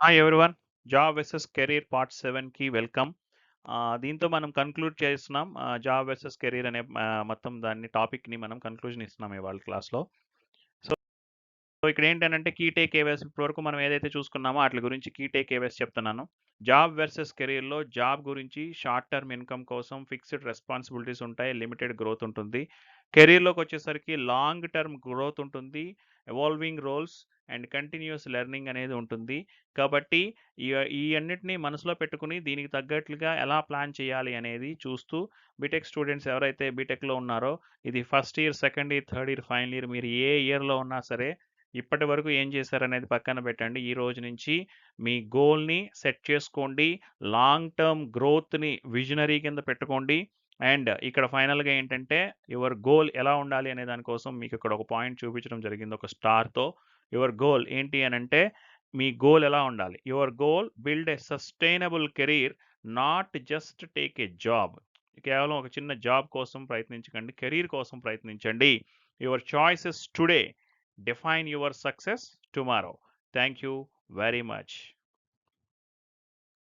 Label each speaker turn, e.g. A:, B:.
A: Hi everyone. Job versus career part 7కి welcome. దీంతో మనం కన్క్లూడ్ చేస్తున్నాం. జాబ్ వర్సెస్ కెరీర్ అనే మొత్తం దాన్ని టాపిక్‌ని మనం కన్క్లూజన్ ఇస్తున్నాం ఇవాళ క్లాస్‌లో. సో ఇక్కడ ఏంటనంటే కీ టేక్ అవేస్ ఇప్పటివరకు మనం ఏదైతే చూసుకున్నామో ఆటిల గురించి కీ టేక్ అవేస్ చెప్తున్నాను. జాబ్ వర్సెస్ కెరీర్‌లో జాబ్ గురించి షార్ట్ టర్మ్ ఇన్‌కమ్ కోసం ఫిక్స్డ్ రెస్పాన్సిబిలిటీస్ ఉంటాయి. లిమిటెడ్ గ్రోత్ ఉంటుంది. కెరీర్‌లోకొచ్చేసరికి లాంగ్ టర్మ్ గ్రోత్ ఉంటుంది. Evolving roles and continuous learning అనేది ఉంటుంది. కాబట్టి ఈ ఈ అన్నిటిని మనసులో పెట్టుకొని దీనికి తగ్గట్లుగా ఎలా ప్లాన్ చేయాలి అనేది చూస్తూ బీటెక్ స్టూడెంట్స్ ఎవరైతే బీటెక్‌లో ఉన్నారో ఇది first year, second year, third year, final year మీరు ఏ ఇయర్‌లో ఉన్నా సరే ఇప్పటి వరకు ఏం చేశారనేది పక్కన పెట్టండి. ఈ రోజు నుంచి మీ గోల్‌ని సెట్ చేసుకోండి. లాంగ్ టర్మ్ గ్రోత్‌ని విజనరీ కింద పెట్టుకోండి. అండ్ ఇక్కడ ఫైనల్‌గా ఏంటంటే యువర్ గోల్ ఎలా ఉండాలి అనే దాని కోసం మీకు ఇక్కడ ఒక పాయింట్ చూపించడం జరిగింది ఒక స్టార్‌తో. యువర్ గోల్ ఏంటి అనంటే మీ గోల్ ఎలా ఉండాలి? Your goal build a sustainable career, not just take a job. కేవలం ఒక చిన్న జాబ్ కోసం ప్రయత్నించకండి. కెరీర్ కోసం ప్రయత్నించండి. Your choices today define your success tomorrow. Thank you very much.